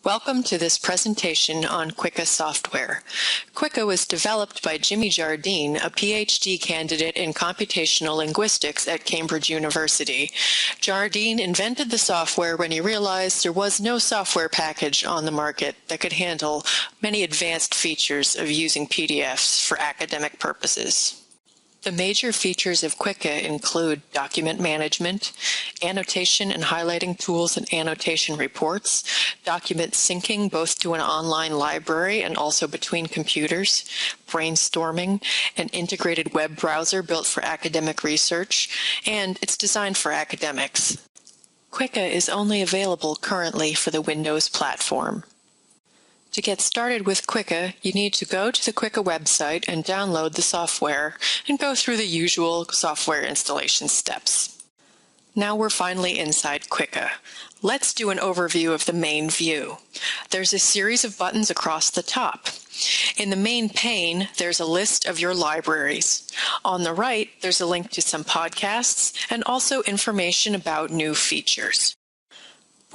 Welcome to this presentation on Qiqqa software. Qiqqa was developed by Jimmy Jardine, a PhD candidate in computational linguistics at Cambridge University. Jardine invented the software when he realized there was no software package on the market that could handle many advanced features of using PDFs for academic purposes. The major features of Qiqqa include document management, annotation and highlighting tools and annotation reports, document syncing both to an online library and also between computers, brainstorming, an integrated web browser built for academic research, and it's designed for academics. Qiqqa is only available currently for the Windows platform. To get started with Qiqqa, you need to go to the Qiqqa website and download the software and go through the usual software installation steps. Now we're finally inside Qiqqa. Let's do an overview of the main view. There's a series of buttons across the top. In the main pane, there's a list of your libraries. On the right, there's a link to some podcasts and also information about new features.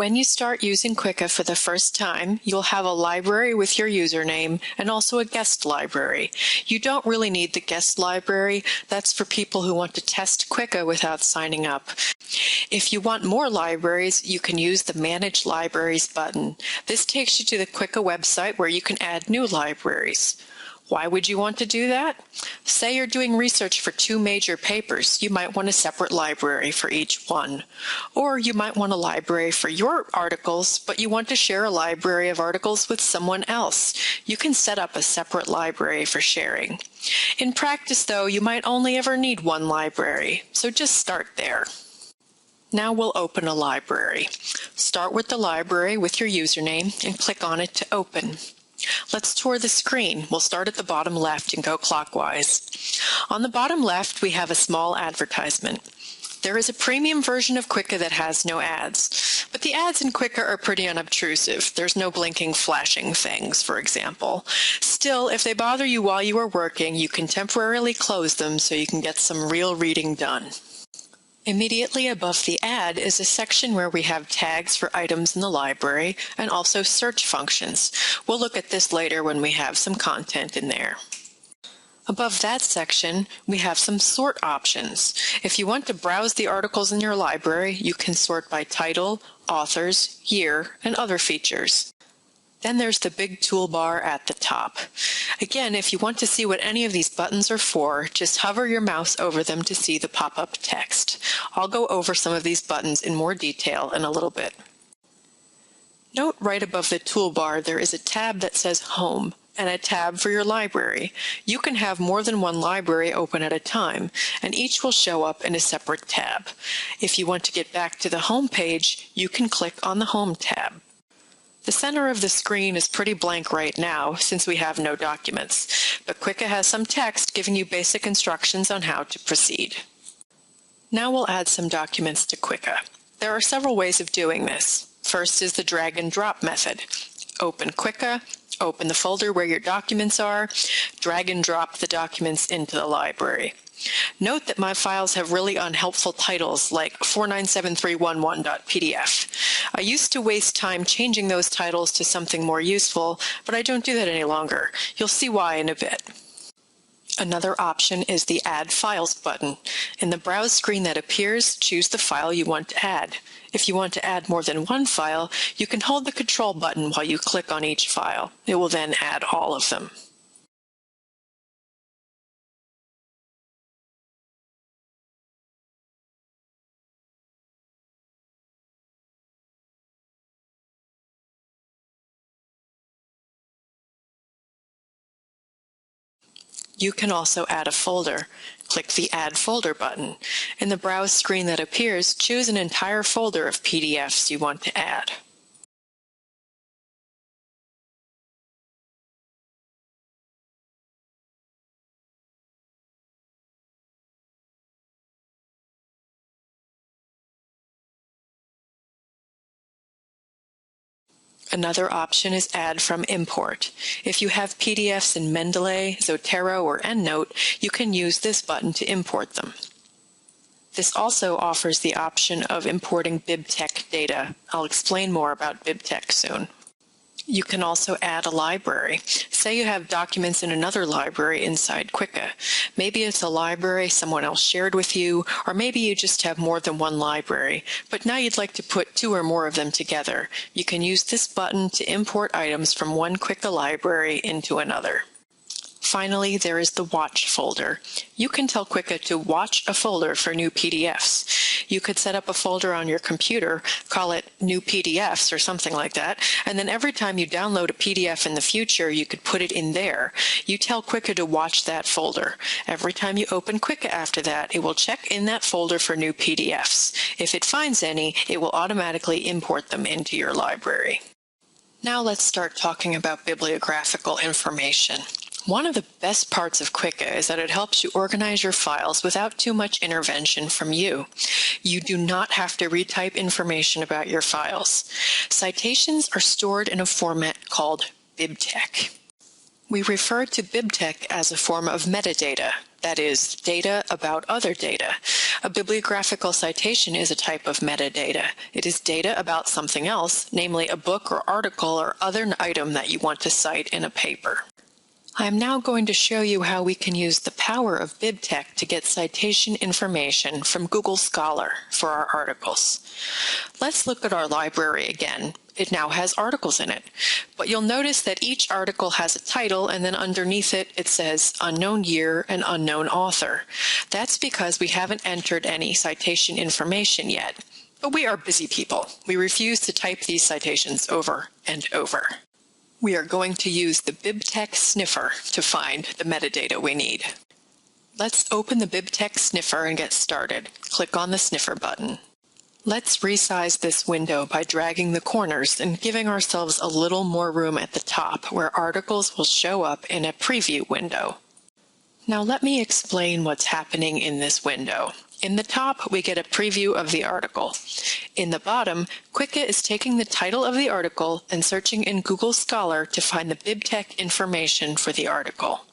When you start using Qiqqa for the first time, you'll have a library with your username and also a guest library. You don't really need the guest library. That's for people who want to test Qiqqa without signing up. If you want more libraries, you can use the Manage Libraries button. This takes you to the Qiqqa website where you can add new libraries. Why would you want to do that? Say you're doing research for two major papers. You might want a separate library for each one. Or you might want a library for your articles, but you want to share a library of articles with someone else. You can set up a separate library for sharing. In practice, though, you might only ever need one library, so just start there. Now we'll open a library. Start with the library with your username and click on it to open. Let's tour the screen. We'll start at the bottom left and go clockwise. On the bottom left, we have a small advertisement. There is a premium version of Qiqqa that has no ads, but the ads in Qiqqa are pretty unobtrusive. There's no blinking, flashing things, for example. Still, if they bother you while you are working, you can temporarily close them so you can get some real reading done. Immediately above the ad is a section where we have tags for items in the library and also search functions. We'll look at this later when we have some content in there. Above that section, we have some sort options. If you want to browse the articles in your library, you can sort by title, authors, year, and other features. Then there's the big toolbar at the top. Again, if you want to see what any of these buttons are for, just hover your mouse over them to see the pop-up text. I'll go over some of these buttons in more detail in a little bit. Note right above the toolbar there is a tab that says Home and a tab for your library. You can have more than one library open at a time, and each will show up in a separate tab. If you want to get back to the home page, you can click on the Home tab. The center of the screen is pretty blank right now since we have no documents, but Qiqqa has some text giving you basic instructions on how to proceed. Now we'll add some documents to Qiqqa. There are several ways of doing this. First is the drag and drop method. Open Qiqqa, open the folder where your documents are, drag and drop the documents into the library. Note that my files have really unhelpful titles like 497311.pdf. I used to waste time changing those titles to something more useful, but I don't do that any longer. You'll see why in a bit. Another option is the Add Files button. In the browse screen that appears, choose the file you want to add. If you want to add more than one file, you can hold the Control button while you click on each file. It will then add all of them. You can also add a folder. Click the Add Folder button. In the browse screen that appears, choose an entire folder of PDFs you want to add. Another option is Add from Import. If you have PDFs in Mendeley, Zotero, or EndNote, you can use this button to import them. This also offers the option of importing BibTeX data. I'll explain more about BibTeX soon. You can also add a library. Say you have documents in another library inside Qiqqa. Maybe it's a library someone else shared with you, or maybe you just have more than one library, but now you'd like to put 2 or more of them together. You can use this button to import items from one Qiqqa library into another. Finally, there is the Watch folder. You can tell Qiqqa to watch a folder for new PDFs. You could set up a folder on your computer, call it New PDFs or something like that, and then every time you download a PDF in the future, you could put it in there. You tell Qiqqa to watch that folder. Every time you open Qiqqa after that, it will check in that folder for new PDFs. If it finds any, it will automatically import them into your library. Now let's start talking about bibliographical information. One of the best parts of Qiqqa is that it helps you organize your files without too much intervention from you. You do not have to retype information about your files. Citations are stored in a format called BibTeX. We refer to BibTeX as a form of metadata, that is, data about other data. A bibliographical citation is a type of metadata. It is data about something else, namely a book or article or other item that you want to cite in a paper. I am now going to show you how we can use the power of BibTeX to get citation information from Google Scholar for our articles. Let's look at our library again. It now has articles in it, but you'll notice that each article has a title and then underneath it, it says unknown year and unknown author. That's because we haven't entered any citation information yet, but we are busy people. We refuse to type these citations over and over. We are going to use the BibTeX sniffer to find the metadata we need. Let's open the BibTeX sniffer and get started. Click on the sniffer button. Let's resize this window by dragging the corners and giving ourselves a little more room at the top where articles will show up in a preview window. Now let me explain what's happening in this window. In the top, we get a preview of the article. In the bottom, Qiqqa is taking the title of the article and searching in Google Scholar to find the BibTeX information for the article.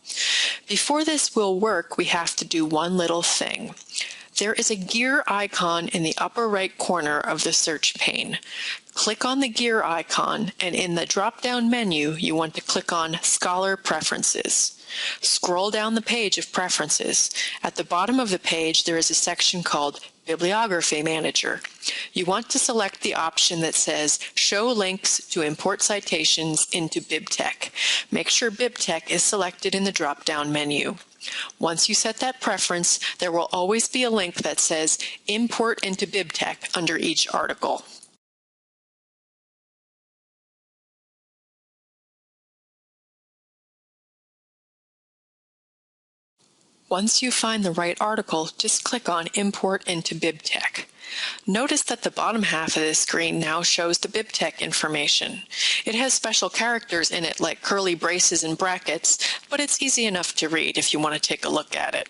Before this will work, we have to do one little thing. There is a gear icon in the upper right corner of the search pane. Click on the gear icon, and in the drop-down menu, you want to click on Scholar Preferences. Scroll down the page of Preferences. At the bottom of the page, there is a section called Bibliography Manager. You want to select the option that says Show Links to Import Citations into BibTeX. Make sure BibTeX is selected in the drop-down menu. Once you set that preference, there will always be a link that says Import into BibTeX under each article. Once you find the right article, just click on Import into BibTeX. Notice that the bottom half of this screen now shows the BibTeX information. It has special characters in it like curly braces and brackets, but it's easy enough to read if you want to take a look at it.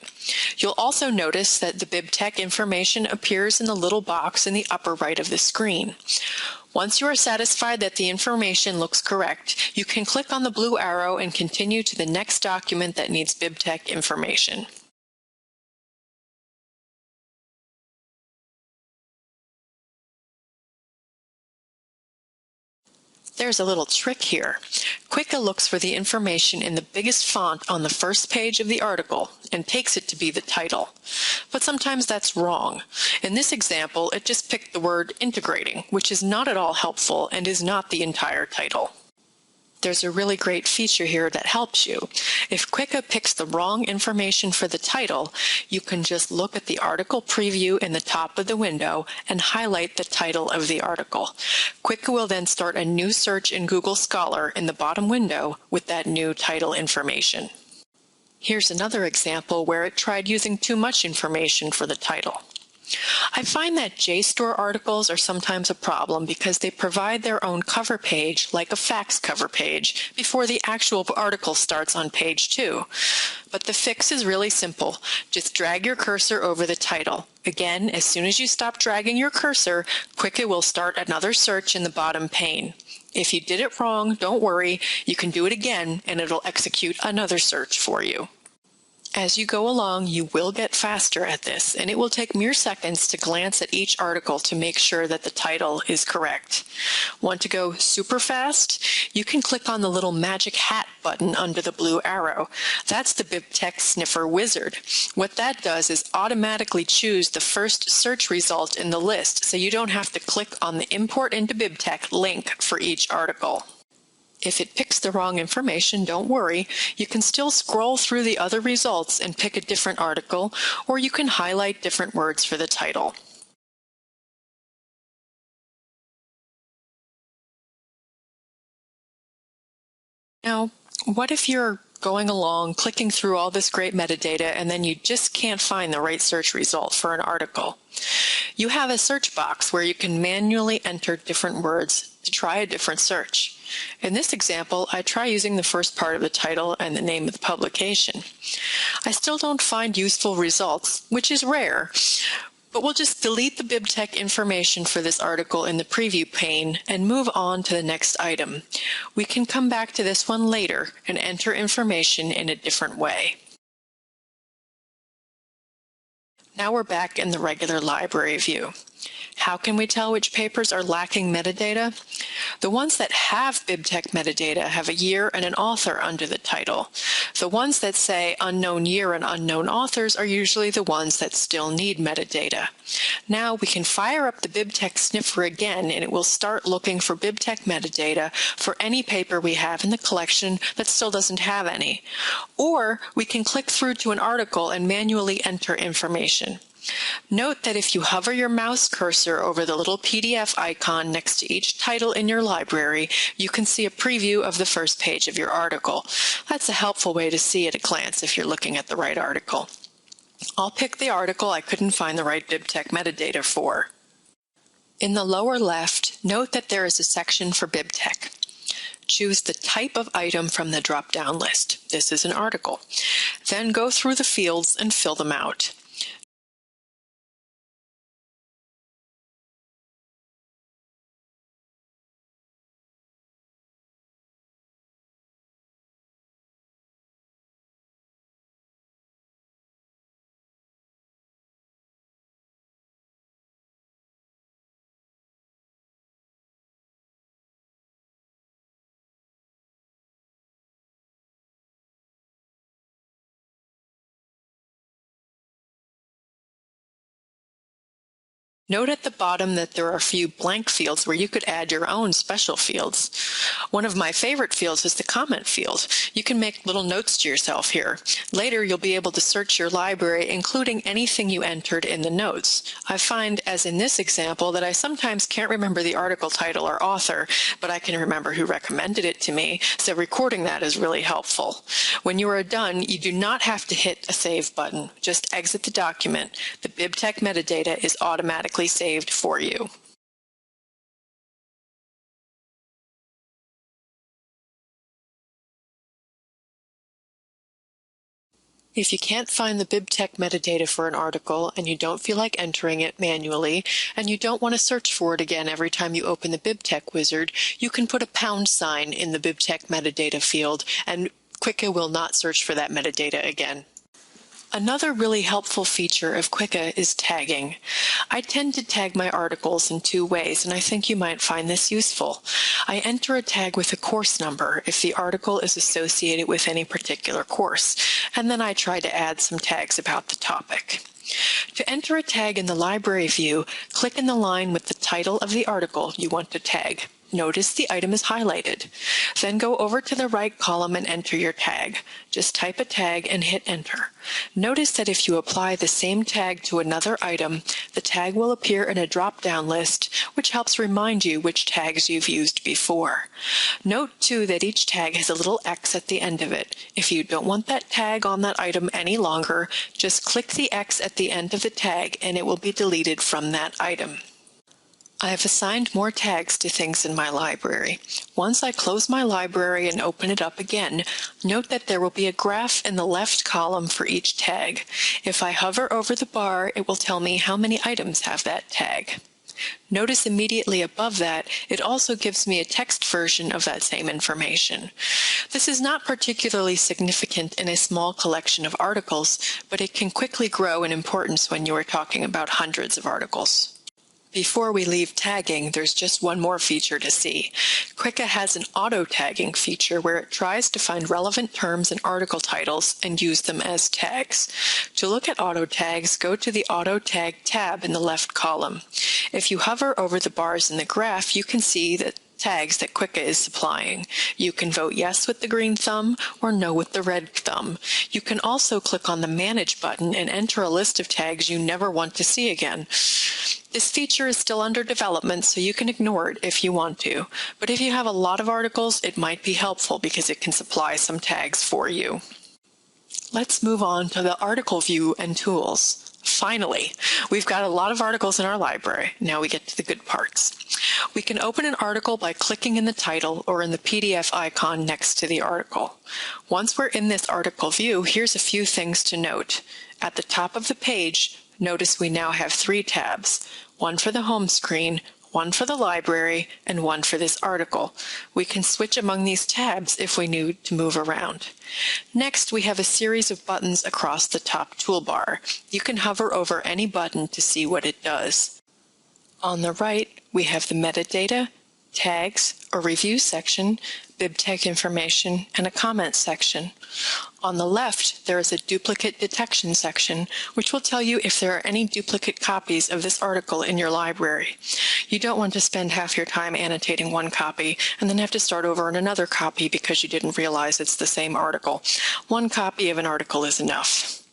You'll also notice that the BibTeX information appears in the little box in the upper right of the screen. Once you are satisfied that the information looks correct, you can click on the blue arrow and continue to the next document that needs BibTeX information. There's a little trick here. Qiqqa looks for the information in the biggest font on the first page of the article and takes it to be the title. But sometimes that's wrong. In this example, it just picked the word integrating, which is not at all helpful and is not the entire title. There's a really great feature here that helps you. If Qiqqa picks the wrong information for the title, you can just look at the article preview in the top of the window and highlight the title of the article. Qiqqa will then start a new search in Google Scholar in the bottom window with that new title information. Here's another example where it tried using too much information for the title. I find that JSTOR articles are sometimes a problem because they provide their own cover page, like a fax cover page, before the actual article starts on page 2. But the fix is really simple. Just drag your cursor over the title. Again, as soon as you stop dragging your cursor, Qiqqa will start another search in the bottom pane. If you did it wrong, don't worry. You can do it again, and it'll execute another search for you. As you go along, you will get faster at this, and it will take mere seconds to glance at each article to make sure that the title is correct. Want to go super fast? You can click on the little magic hat button under the blue arrow. That's the BibTeX Sniffer Wizard. What that does is automatically choose the first search result in the list, so you don't have to click on the Import into BibTeX link for each article. If it picks the wrong information, don't worry. You can still scroll through the other results and pick a different article, or you can highlight different words for the title. Now, what if you're going along, clicking through all this great metadata, and then you just can't find the right search result for an article? You have a search box where you can manually enter different words to try a different search. In this example, I try using the first part of the title and the name of the publication. I still don't find useful results, which is rare, but we'll just delete the BibTeX information for this article in the preview pane and move on to the next item. We can come back to this one later and enter information in a different way. Now we're back in the regular library view. How can we tell which papers are lacking metadata? The ones that have BibTeX metadata have a year and an author under the title. The ones that say unknown year and unknown authors are usually the ones that still need metadata. Now we can fire up the BibTeX Sniffer again, and it will start looking for BibTeX metadata for any paper we have in the collection that still doesn't have any. Or we can click through to an article and manually enter information. Note that if you hover your mouse cursor over the little PDF icon next to each title in your library, you can see a preview of the first page of your article. That's a helpful way to see at a glance if you're looking at the right article. I'll pick the article I couldn't find the right BibTeX metadata for. In the lower left, note that there is a section for BibTeX. Choose the type of item from the drop-down list. This is an article. Then go through the fields and fill them out. Note at the bottom that there are a few blank fields where you could add your own special fields. One of my favorite fields is the comment field. You can make little notes to yourself here. Later, you'll be able to search your library, including anything you entered in the notes. I find, as in this example, that I sometimes can't remember the article title or author, but I can remember who recommended it to me, so recording that is really helpful. When you are done, you do not have to hit a save button. Just exit the document. The BibTeX metadata is automatically saved for you. If you can't find the BibTeX metadata for an article and you don't feel like entering it manually and you don't want to search for it again every time you open the BibTeX wizard, you can put a # in the BibTeX metadata field and Qiqqa will not search for that metadata again. Another really helpful feature of Qiqqa is tagging. I tend to tag my articles in two ways, and I think you might find this useful. I enter a tag with a course number if the article is associated with any particular course, and then I try to add some tags about the topic. To enter a tag in the library view, click in the line with the title of the article you want to tag. Notice the item is highlighted. Then go over to the right column and enter your tag. Just type a tag and hit enter. Notice that if you apply the same tag to another item, the tag will appear in a drop-down list, which helps remind you which tags you've used before. Note, too, that each tag has a little X at the end of it. If you don't want that tag on that item any longer, just click the X at the end of the tag and it will be deleted from that item. I have assigned more tags to things in my library. Once I close my library and open it up again, note that there will be a graph in the left column for each tag. If I hover over the bar, it will tell me how many items have that tag. Notice immediately above that, it also gives me a text version of that same information. This is not particularly significant in a small collection of articles, but it can quickly grow in importance when you are talking about hundreds of articles. Before we leave tagging, there's just one more feature to see. Qiqqa has an auto-tagging feature where it tries to find relevant terms and article titles and use them as tags. To look at auto tags, go to the Auto Tag tab in the left column. If you hover over the bars in the graph, you can see that tags that Qiqqa is supplying. You can vote yes with the green thumb or no with the red thumb. You can also click on the Manage button and enter a list of tags you never want to see again. This feature is still under development, so you can ignore it if you want to. But if you have a lot of articles, it might be helpful because it can supply some tags for you. Let's move on to the article view and tools. Finally, we've got a lot of articles in our library. Now we get to the good parts. We can open an article by clicking in the title or in the PDF icon next to the article. Once we're in this article view, here's a few things to note. At the top of the page, notice we now have 3 tabs, one for the home screen, one for the library, and one for this article. We can switch among these tabs if we need to move around. Next, we have a series of buttons across the top toolbar. You can hover over any button to see what it does. On the right, we have the metadata, tags, a review section, BibTeX information, and a comment section. On the left, there is a duplicate detection section, which will tell you if there are any duplicate copies of this article in your library. You don't want to spend half your time annotating one copy and then have to start over on another copy because you didn't realize it's the same article. One copy of an article is enough.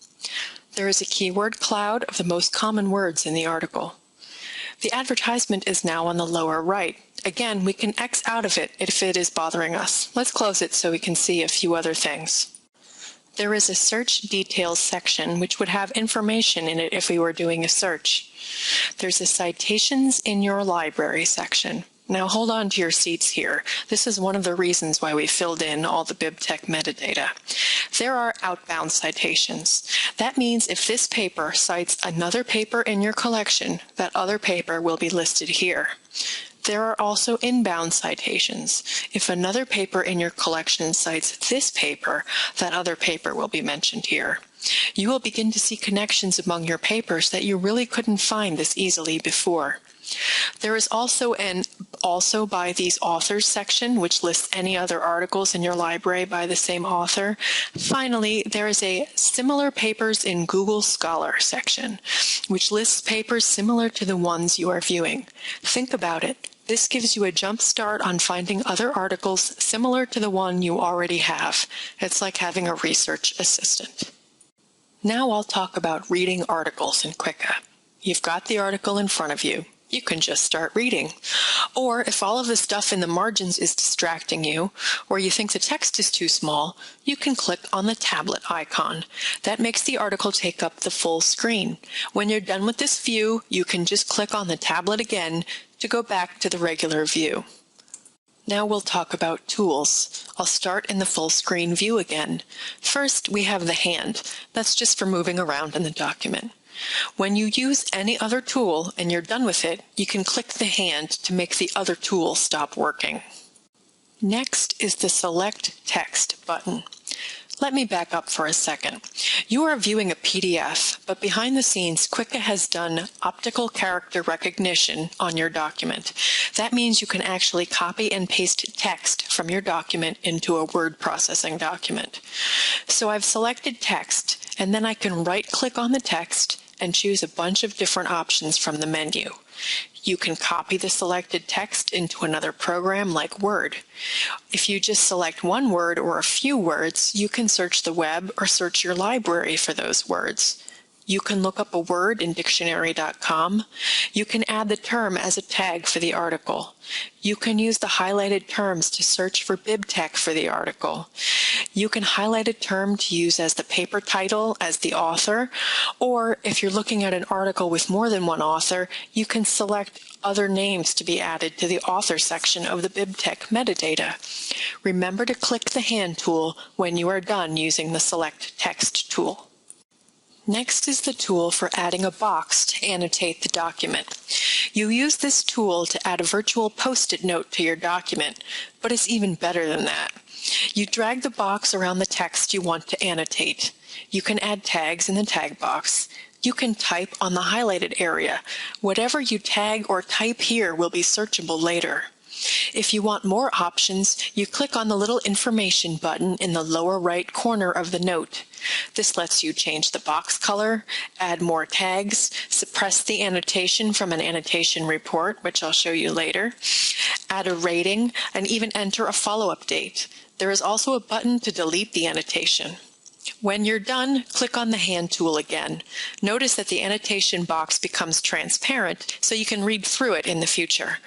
There is a keyword cloud of the most common words in the article. The advertisement is now on the lower right. Again, we can X out of it if it is bothering us. Let's close it so we can see a few other things. There is a search details section which would have information in it if we were doing a search. There's a citations in your library section. Now hold on to your seats here. This is one of the reasons why we filled in all the BibTeX metadata. There are outbound citations. That means if this paper cites another paper in your collection, that other paper will be listed here. There are also inbound citations. If another paper in your collection cites this paper, that other paper will be mentioned here. You will begin to see connections among your papers that you really couldn't find this easily before. There is also an Also by these authors section, which lists any other articles in your library by the same author. Finally, there is a Similar Papers in Google Scholar section, which lists papers similar to the ones you are viewing. Think about it. This gives you a jump start on finding other articles similar to the one you already have. It's like having a research assistant. Now I'll talk about reading articles in Qiqqa. You've got the article in front of you. You can just start reading. Or if all of the stuff in the margins is distracting you, or you think the text is too small, you can click on the tablet icon. That makes the article take up the full screen. When you're done with this view, you can just click on the tablet again to go back to the regular view. Now we'll talk about tools. I'll start in the full screen view again. First, we have the hand. That's just for moving around in the document. When you use any other tool and you're done with it, you can click the hand to make the other tool stop working. Next is the Select Text button. Let me back up for a second. You are viewing a PDF, but behind the scenes, Qiqqa has done optical character recognition on your document. That means you can actually copy and paste text from your document into a word processing document. So I've selected text, and then I can right-click on the text and choose a bunch of different options from the menu. You can copy the selected text into another program like Word. If you just select one word or a few words, you can search the web or search your library for those words. You can look up a word in dictionary.com. You can add the term as a tag for the article. You can use the highlighted terms to search for BibTeX for the article. You can highlight a term to use as the paper title, as the author, or if you're looking at an article with more than one author, you can select other names to be added to the author section of the BibTeX metadata. Remember to click the hand tool when you are done using the Select Text tool. Next is the tool for adding a box to annotate the document. You use this tool to add a virtual post-it note to your document, but it's even better than that. You drag the box around the text you want to annotate. You can add tags in the tag box. You can type on the highlighted area. Whatever you tag or type here will be searchable later. If you want more options, you click on the little information button in the lower right corner of the note. This lets you change the box color, add more tags, suppress the annotation from an annotation report, which I'll show you later, add a rating, and even enter a follow-up date. There is also a button to delete the annotation. When you're done, click on the hand tool again. Notice that the annotation box becomes transparent so you can read through it in the future.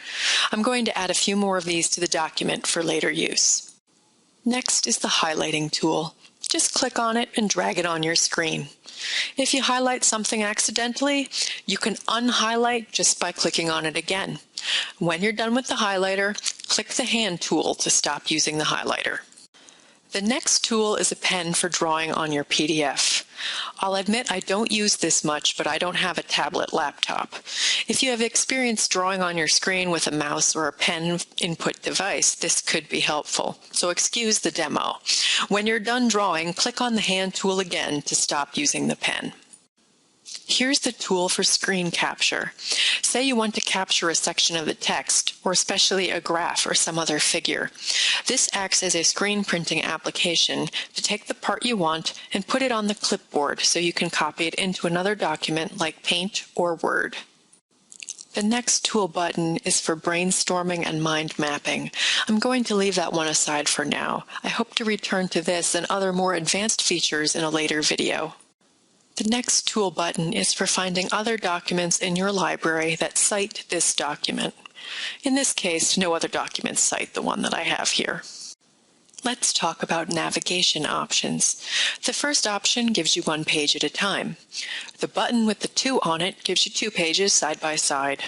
I'm going to add a few more of these to the document for later use. Next is the highlighting tool. Just click on it and drag it on your screen. If you highlight something accidentally, you can unhighlight just by clicking on it again. When you're done with the highlighter, click the hand tool to stop using the highlighter. The next tool is a pen for drawing on your PDF. I'll admit I don't use this much, but I don't have a tablet laptop. If you have experience drawing on your screen with a mouse or a pen input device, this could be helpful. So excuse the demo. When you're done drawing, click on the hand tool again to stop using the pen. Here's the tool for screen capture. Say you want to capture a section of the text, or especially a graph or some other figure. This acts as a screen printing application to take the part you want and put it on the clipboard so you can copy it into another document like Paint or Word. The next tool button is for brainstorming and mind mapping. I'm going to leave that one aside for now. I hope to return to this and other more advanced features in a later video. The next tool button is for finding other documents in your library that cite this document. In this case, no other documents cite the one that I have here. Let's talk about navigation options. The first option gives you one page at a time. The button with the 2 on it gives you 2 pages side by side.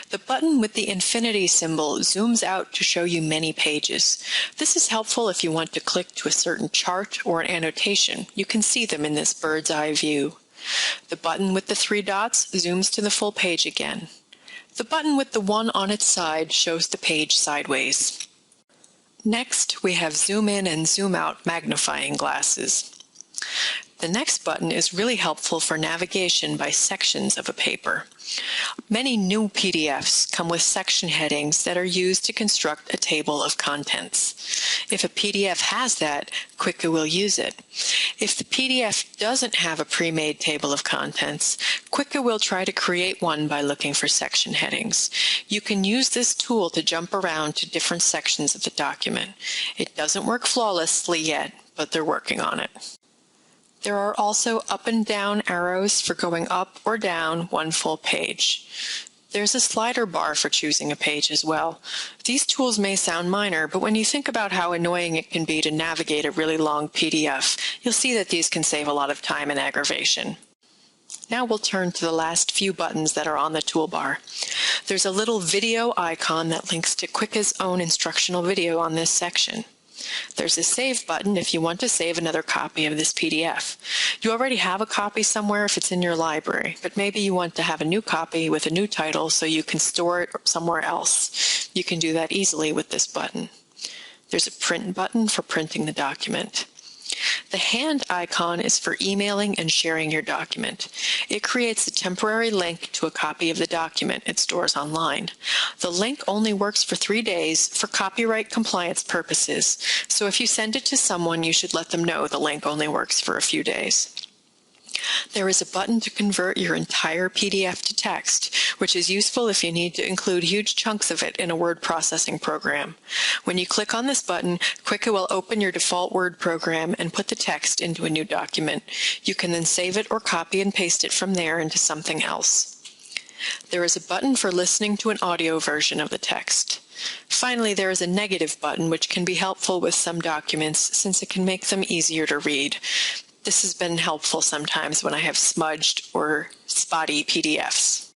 The button with the infinity symbol zooms out to show you many pages. This is helpful if you want to click to a certain chart or an annotation. You can see them in this bird's eye view. The button with the 3 dots zooms to the full page again. The button with the 1 on its side shows the page sideways. Next, we have zoom in and zoom out magnifying glasses. The next button is really helpful for navigation by sections of a paper. Many new PDFs come with section headings that are used to construct a table of contents. If a PDF has that, Qiqqa will use it. If the PDF doesn't have a pre-made table of contents, Qiqqa will try to create one by looking for section headings. You can use this tool to jump around to different sections of the document. It doesn't work flawlessly yet, but they're working on it. There are also up and down arrows for going up or down one full page. There's a slider bar for choosing a page as well. These tools may sound minor, but when you think about how annoying it can be to navigate a really long PDF, you'll see that these can save a lot of time and aggravation. Now we'll turn to the last few buttons that are on the toolbar. There's a little video icon that links to Qiqqa's own instructional video on this section. There's a Save button if you want to save another copy of this PDF. You already have a copy somewhere if it's in your library, but maybe you want to have a new copy with a new title so you can store it somewhere else. You can do that easily with this button. There's a Print button for printing the document. The hand icon is for emailing and sharing your document. It creates a temporary link to a copy of the document it stores online. The link only works for 3 days for copyright compliance purposes, so if you send it to someone, you should let them know the link only works for a few days. There is a button to convert your entire PDF to text, which is useful if you need to include huge chunks of it in a word processing program. When you click on this button, Qiqqa will open your default Word program and put the text into a new document. You can then save it or copy and paste it from there into something else. There is a button for listening to an audio version of the text. Finally, there is a negative button which can be helpful with some documents since it can make them easier to read. This has been helpful sometimes when I have smudged or spotty PDFs.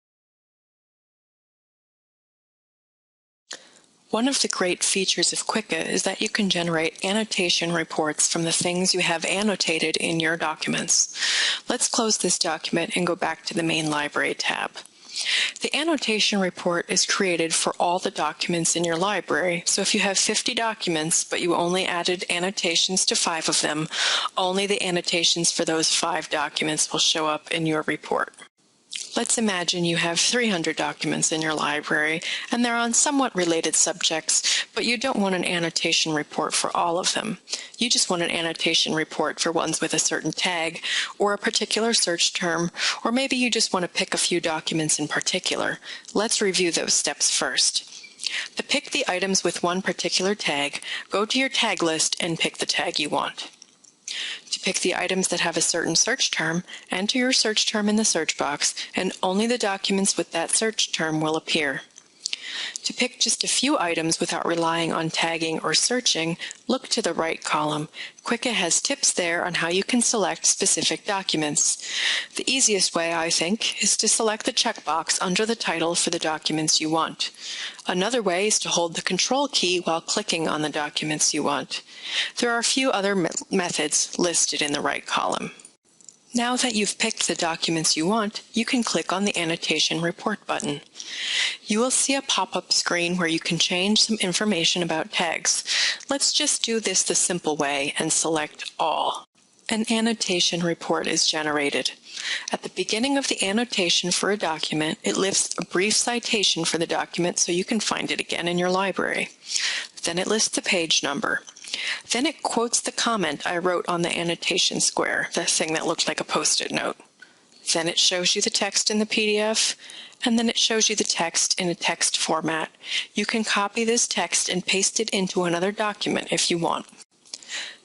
One of the great features of Qiqqa is that you can generate annotation reports from the things you have annotated in your documents. Let's close this document and go back to the main library tab. The annotation report is created for all the documents in your library, so if you have 50 documents but you only added annotations to 5 of them, only the annotations for those 5 documents will show up in your report. Let's imagine you have 300 documents in your library and they're on somewhat related subjects, but you don't want an annotation report for all of them. You just want an annotation report for ones with a certain tag or a particular search term, or maybe you just want to pick a few documents in particular. Let's review those steps first. To pick the items with one particular tag, go to your tag list and pick the tag you want. To pick the items that have a certain search term, enter your search term in the search box, and only the documents with that search term will appear. To pick just a few items without relying on tagging or searching, look to the right column. Qiqqa has tips there on how you can select specific documents. The easiest way, I think, is to select the checkbox under the title for the documents you want. Another way is to hold the Control key while clicking on the documents you want. There are a few other methods listed in the right column. Now that you've picked the documents you want, you can click on the Annotation Report button. You will see a pop-up screen where you can change some information about tags. Let's just do this the simple way and select All. An annotation report is generated. At the beginning of the annotation for a document, it lists a brief citation for the document so you can find it again in your library. Then it lists the page number. Then it quotes the comment I wrote on the annotation square, the thing that looked like a Post-it note. Then it shows you the text in the PDF, and then it shows you the text in a text format. You can copy this text and paste it into another document if you want.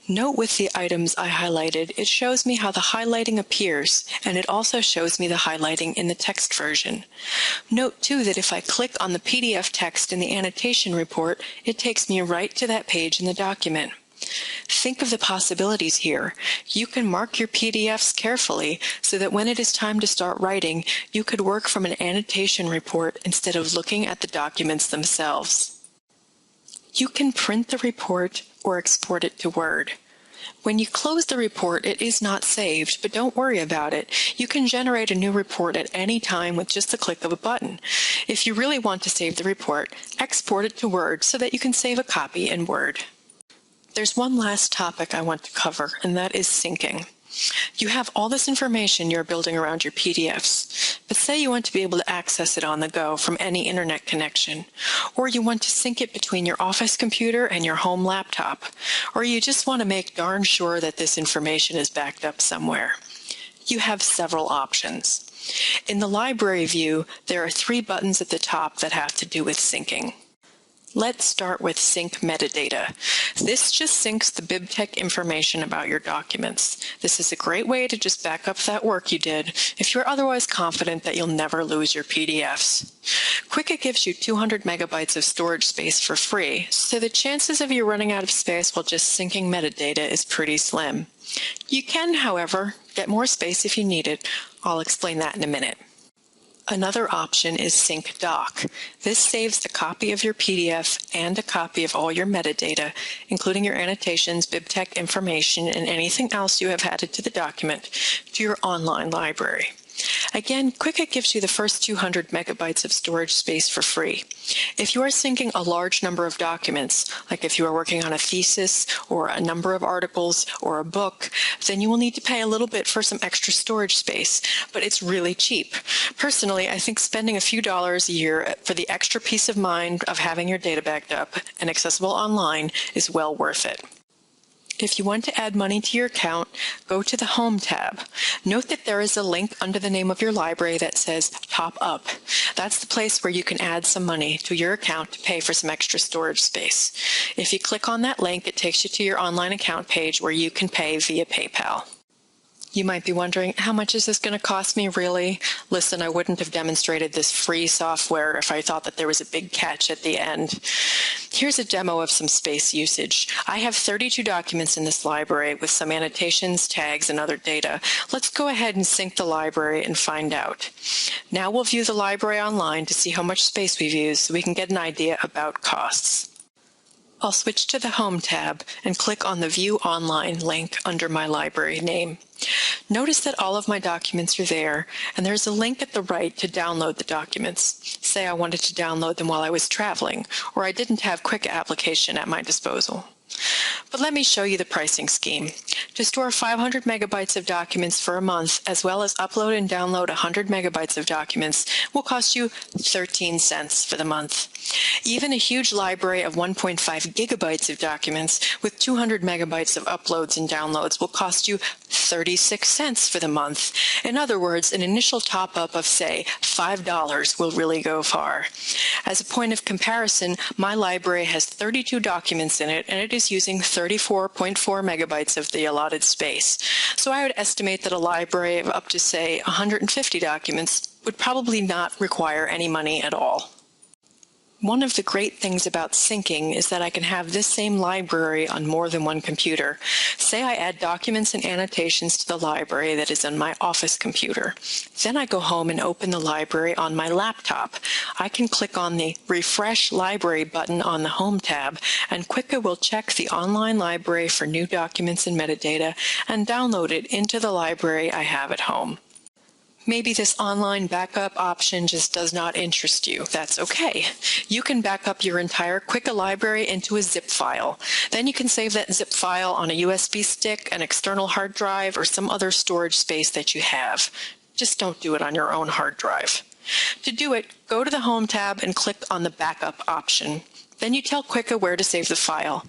Note with the items I highlighted, it shows me how the highlighting appears, and it also shows me the highlighting in the text version. Note too that if I click on the PDF text in the annotation report, it takes me right to that page in the document. Think of the possibilities here. You can mark your PDFs carefully so that when it is time to start writing, you could work from an annotation report instead of looking at the documents themselves. You can print the report or export it to Word. When you close the report, it is not saved, but don't worry about it. You can generate a new report at any time with just the click of a button. If you really want to save the report, export it to Word so that you can save a copy in Word. There's one last topic I want to cover, and that is syncing. You have all this information you're building around your PDFs, but say you want to be able to access it on the go from any internet connection, or you want to sync it between your office computer and your home laptop, or you just want to make darn sure that this information is backed up somewhere. You have several options. In the library view, there are 3 buttons at the top that have to do with syncing. Let's start with Sync Metadata. This just syncs the BibTeX information about your documents. This is a great way to just back up that work you did if you're otherwise confident that you'll never lose your PDFs. Qiqqa gives you 200 megabytes of storage space for free, so the chances of you running out of space while just syncing metadata is pretty slim. You can, however, get more space if you need it. I'll explain that in a minute. Another option is Sync Doc. This saves a copy of your PDF and a copy of all your metadata, including your annotations, BibTeX information, and anything else you have added to the document, to your online library. Again, Qiqqa gives you the first 200 megabytes of storage space for free. If you are syncing a large number of documents, like if you are working on a thesis or a number of articles or a book, then you will need to pay a little bit for some extra storage space, but it's really cheap. Personally, I think spending a few dollars a year for the extra peace of mind of having your data backed up and accessible online is well worth it. If you want to add money to your account, go to the Home tab. Note that there is a link under the name of your library that says Top Up. That's the place where you can add some money to your account to pay for some extra storage space. If you click on that link, it takes you to your online account page where you can pay via PayPal. You might be wondering, how much is this going to cost me really? Listen, I wouldn't have demonstrated this free software if I thought that there was a big catch at the end. Here's a demo of some space usage. I have 32 documents in this library with some annotations, tags, and other data. Let's go ahead and sync the library and find out. Now we'll view the library online to see how much space we've used so we can get an idea about costs. I'll switch to the Home tab and click on the View Online link under my library name. Notice that all of my documents are there, and there's a link at the right to download the documents. Say I wanted to download them while I was traveling, or I didn't have Qiqqa application at my disposal. But let me show you the pricing scheme. To store 500 megabytes of documents for a month, as well as upload and download 100 megabytes of documents, will cost you 13 cents for the month. Even a huge library of 1.5 gigabytes of documents with 200 megabytes of uploads and downloads will cost you 36 cents for the month. In other words, an initial top-up of, say, $5 will really go far. As a point of comparison, my library has 32 documents in it, and it is using 34.4 megabytes of the allotted space. So I would estimate that a library of up to, say, 150 documents would probably not require any money at all. One of the great things about syncing is that I can have this same library on more than one computer. Say I add documents and annotations to the library that is on my office computer. Then I go home and open the library on my laptop. I can click on the Refresh Library button on the Home tab, and Qiqqa will check the online library for new documents and metadata and download it into the library I have at home. Maybe this online backup option just does not interest you. That's okay. You can back up your entire Qiqqa library into a zip file. Then you can save that zip file on a USB stick, an external hard drive, or some other storage space that you have. Just don't do it on your own hard drive. To do it, go to the Home tab and click on the Backup option. Then you tell Qiqqa where to save the file.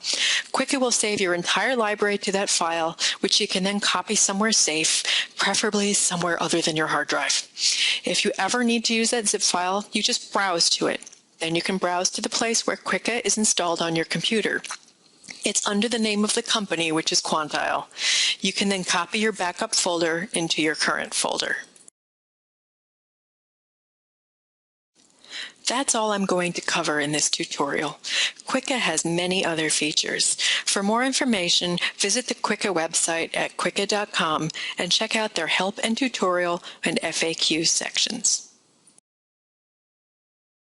Qiqqa will save your entire library to that file, which you can then copy somewhere safe, preferably somewhere other than your hard drive. If you ever need to use that zip file, you just browse to it. Then you can browse to the place where Qiqqa is installed on your computer. It's under the name of the company, which is Quantile. You can then copy your backup folder into your current folder. That's all I'm going to cover in this tutorial. Qiqqa has many other features. For more information, visit the Qiqqa website at qiqqa.com and check out their help and tutorial and FAQ sections.